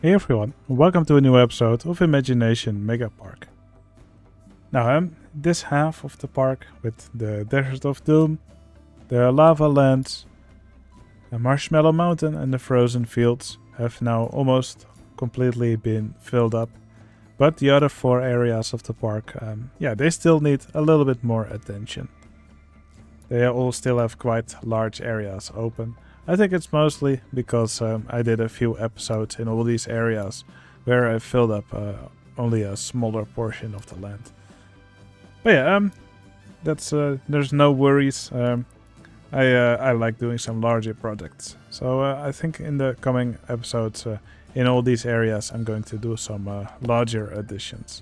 Hey everyone, welcome to a new episode of Imagination Megapark. Now, this half of the park with the Desert of Doom, the Lava Lands, the Marshmallow Mountain and the Frozen Fields have now almost completely been filled up. But the other 4 areas of the park, they still need a little bit more attention. They all still have quite large areas open. I think it's mostly because I did a few episodes in all these areas where I filled up only a smaller portion of the land. But yeah, there's no worries. I like doing some larger projects. So I think in the coming episodes in all these areas I'm going to do some larger additions.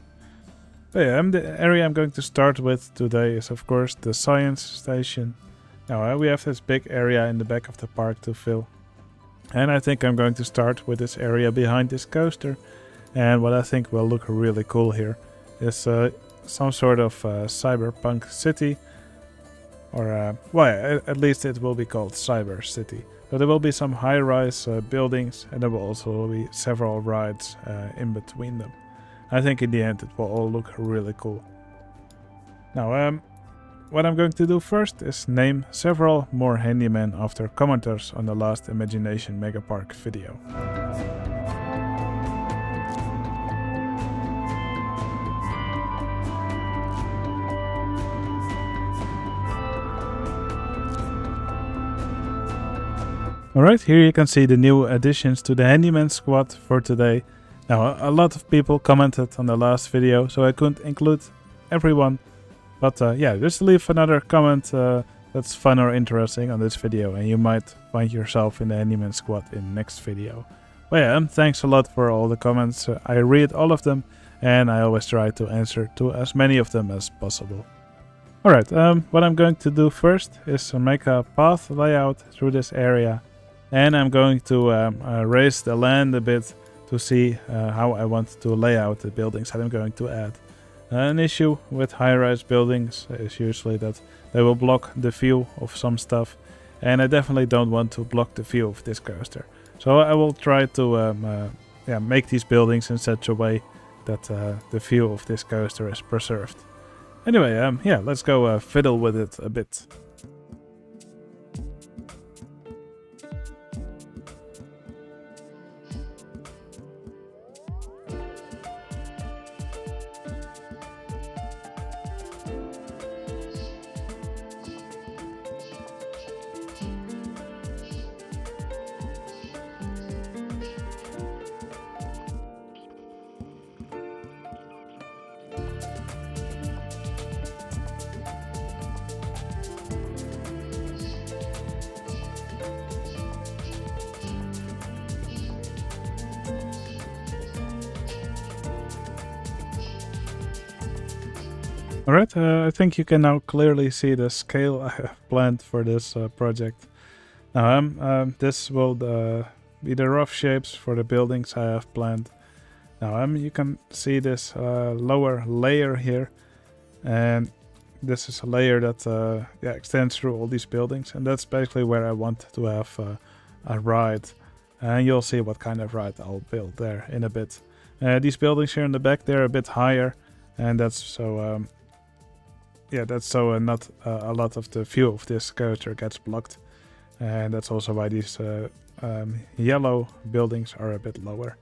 But yeah, the area I'm going to start with today is of course the science station. Now we have this big area in the back of the park to fill. And I think I'm going to start with this area behind this coaster. And what I think will look really cool here is some sort of cyberpunk city. Or, at least it will be called Cyber City. So there will be some high-rise buildings and there will also be several rides in between them. I think in the end it will all look really cool. Now, what I'm going to do first is name several more handymen after commenters on the last Imagination Megapark video. Alright, here you can see the new additions to the Handyman squad for today. Now, a lot of people commented on the last video, so I couldn't include everyone. But just leave another comment that's fun or interesting on this video and you might find yourself in the Handyman squad in the next video. But yeah, thanks a lot for all the comments. I read all of them and I always try to answer to as many of them as possible. Alright, what I'm going to do first is make a path layout through this area. And I'm going to raise the land a bit to see how I want to lay out the buildings that I'm going to add. An issue with high-rise buildings is usually that they will block the view of some stuff. And I definitely don't want to block the view of this coaster. So I will try to make these buildings in such a way that the view of this coaster is preserved. Anyway, let's go fiddle with it a bit. Alright, I think you can now clearly see the scale I have planned for this project. Now, this will be the rough shapes for the buildings I have planned. Now, you can see this lower layer here, and this is a layer that extends through all these buildings, and that's basically where I want to have a ride. And you'll see what kind of ride I'll build there in a bit. These buildings here in the back, they're a bit higher, and that's so not a lot of the view of this coaster gets blocked. And that's also why these yellow buildings are a bit lower.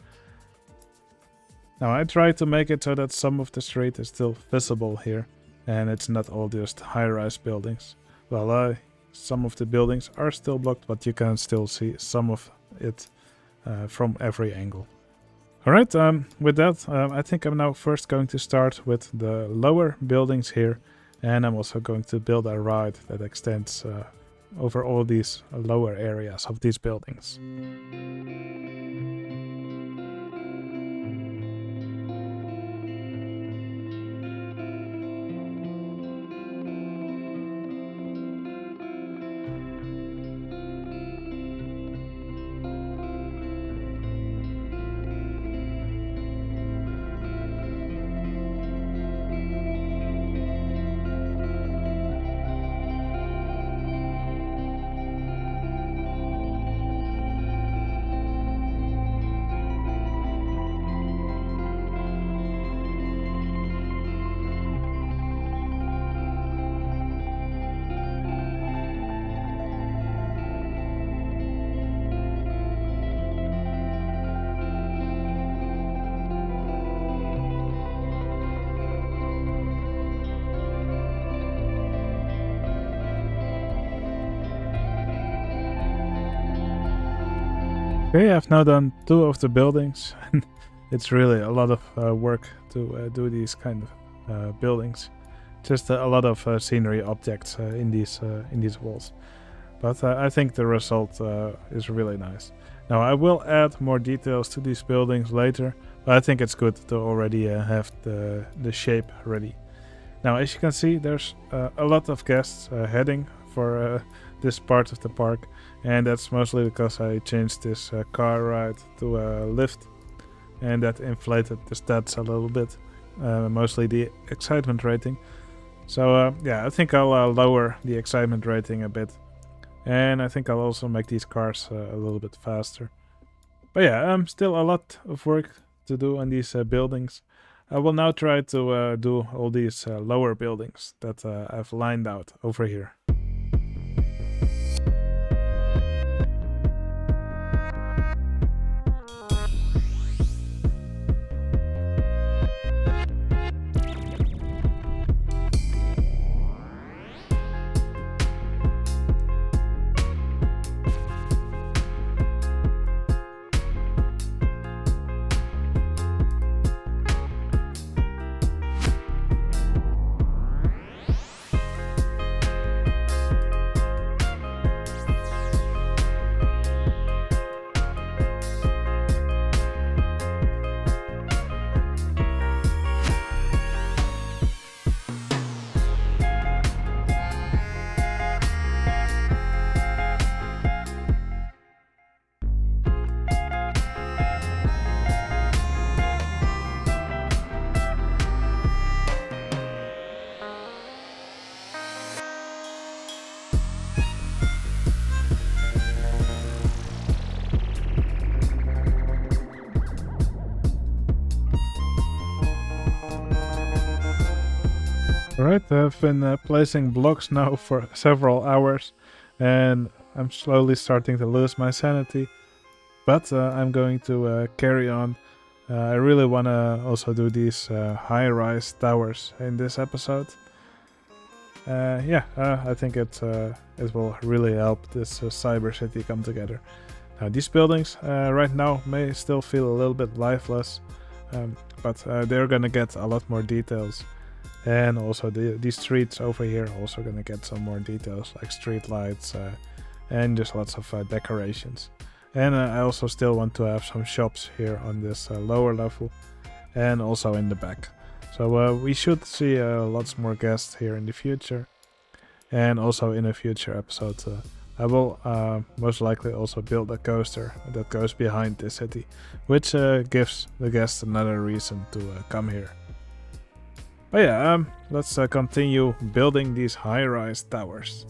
Now I try to make it so that some of the street is still visible here. And it's not all just high-rise buildings. Well, some of the buildings are still blocked, but you can still see some of it from every angle. Alright, with that, I think I'm now first going to start with the lower buildings here. And I'm also going to build a ride that extends over all these lower areas of these buildings. Okay, I've now done 2 of the buildings. It's really a lot of work to do these kind of buildings. Just a lot of scenery objects in these walls. But I think the result is really nice. Now I will add more details to these buildings later, but I think it's good to already have the shape ready. Now as you can see, there's a lot of guests heading for this part of the park, and that's mostly because I changed this car ride to a lift, and that inflated the stats a little bit, mostly the excitement rating. So yeah, I think I'll lower the excitement rating a bit, and I think I'll also make these cars a little bit faster. But yeah, still a lot of work to do on these buildings. I will now try to do all these lower buildings that I've lined out over here. Alright, I've been placing blocks now for several hours, and I'm slowly starting to lose my sanity, but I'm going to carry on. I really want to also do these high-rise towers in this episode. Yeah, I think it will really help this cyber city come together. Now, these buildings right now may still feel a little bit lifeless, but they're gonna get a lot more details. And also these streets over here are also gonna get some more details, like street lights and just lots of decorations. And I also still want to have some shops here on this lower level and also in the back. So we should see lots more guests here in the future. And also in a future episode I will most likely also build a coaster that goes behind the city, which gives the guests another reason to come here. But yeah, let's continue building these high-rise towers.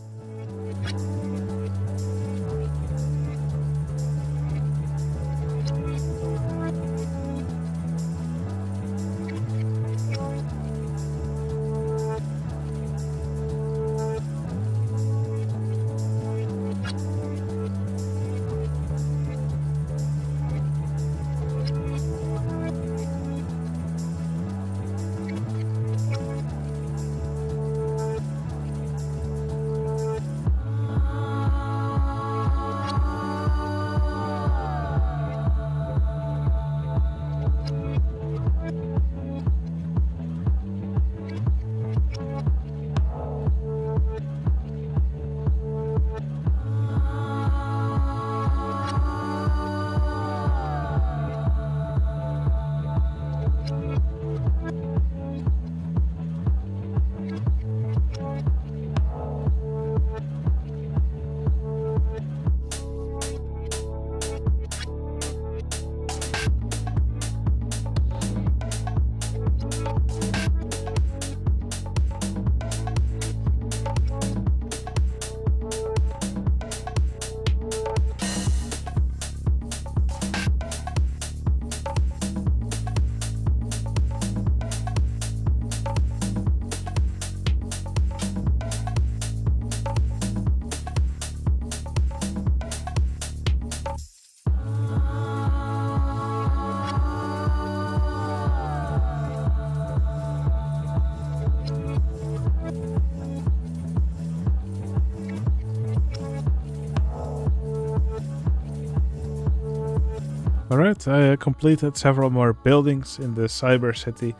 Alright, I completed several more buildings in the cyber city.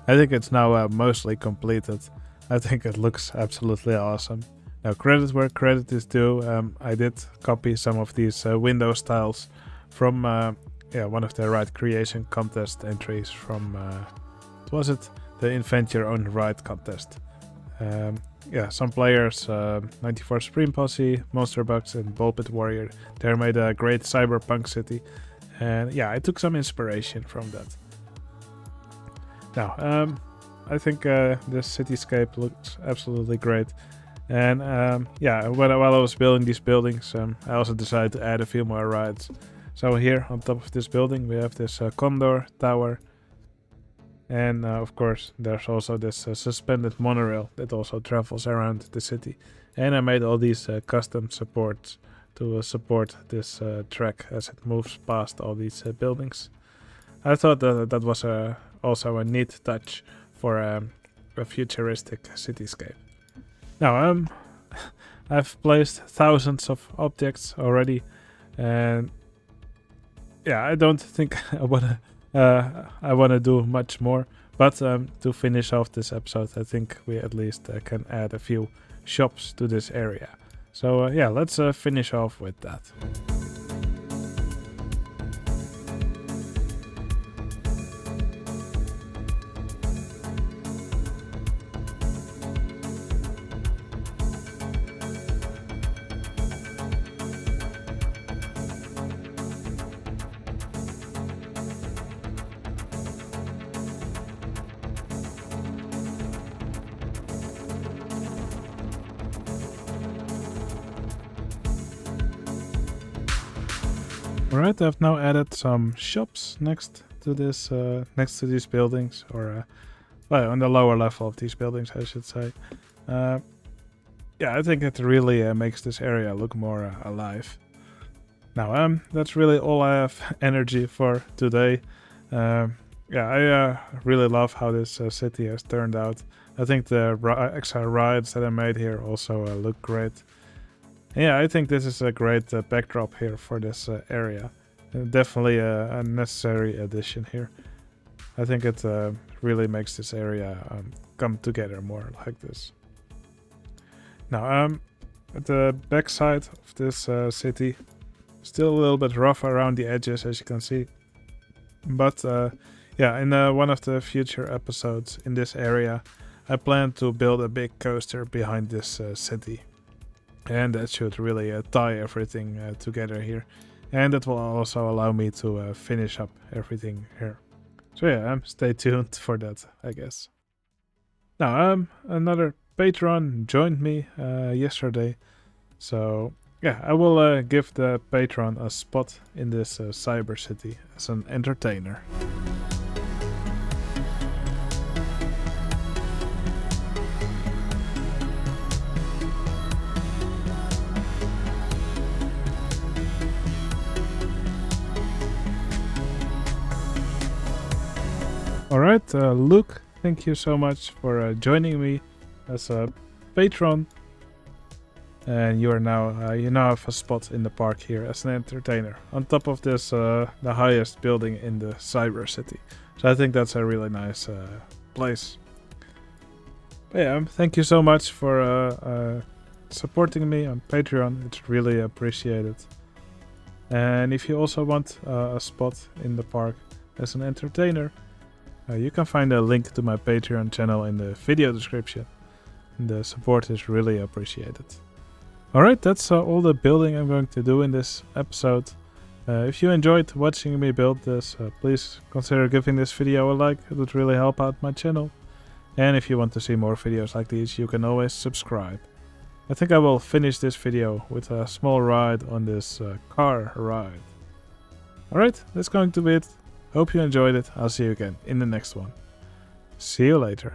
I think it's now mostly completed. I think it looks absolutely awesome. Now, credit where credit is due. I did copy some of these window styles from one of the ride creation contest entries from, what was it? The Invent Your Own Ride contest. Some players, 94 Supreme Posse, Monsterbux and BallpitWarrior, they made a great cyberpunk city. And yeah, I took some inspiration from that. Now, I think this cityscape looks absolutely great. And while I was building these buildings, I also decided to add a few more rides. So here on top of this building we have this Condor Tower. And of course there's also this suspended monorail that also travels around the city. And I made all these custom supports to support this track as it moves past all these buildings. I thought that was also a neat touch for a futuristic cityscape. Now I've placed thousands of objects already, and yeah, I don't think I wanna do much more. But to finish off this episode, I think we at least can add a few shops to this area. So let's finish off with that. Alright, I've now added some shops next to this, next to these buildings, or on the lower level of these buildings, I should say. I think it really makes this area look more alive. Now, that's really all I have energy for today. I really love how this city has turned out. I think the extra rides that I made here also look great. Yeah, I think this is a great backdrop here for this area. Definitely a necessary addition here. I think it really makes this area come together more like this. Now, at the backside of this city, still a little bit rough around the edges, as you can see. But in one of the future episodes in this area, I plan to build a big coaster behind this city. And that should really tie everything together here. And that will also allow me to finish up everything here. So stay tuned for that, I guess. Now, another patron joined me yesterday. So I will give the patron a spot in this cyber city as an entertainer. Alright, Luke, thank you so much for joining me as a patron. And you now have a spot in the park here as an entertainer, on top of this the highest building in the cyber city. So I think that's a really nice place. But thank you so much for supporting me on Patreon. It's really appreciated. And if you also want a spot in the park as an entertainer, you can find a link to my Patreon channel in the video description. The support is really appreciated. Alright, that's all the building I'm going to do in this episode. If you enjoyed watching me build this, please consider giving this video a like. It would really help out my channel. And if you want to see more videos like these, you can always subscribe. I think I will finish this video with a small ride on this car ride. Alright, that's going to be it. Hope you enjoyed it. I'll see you again in the next one. See you later.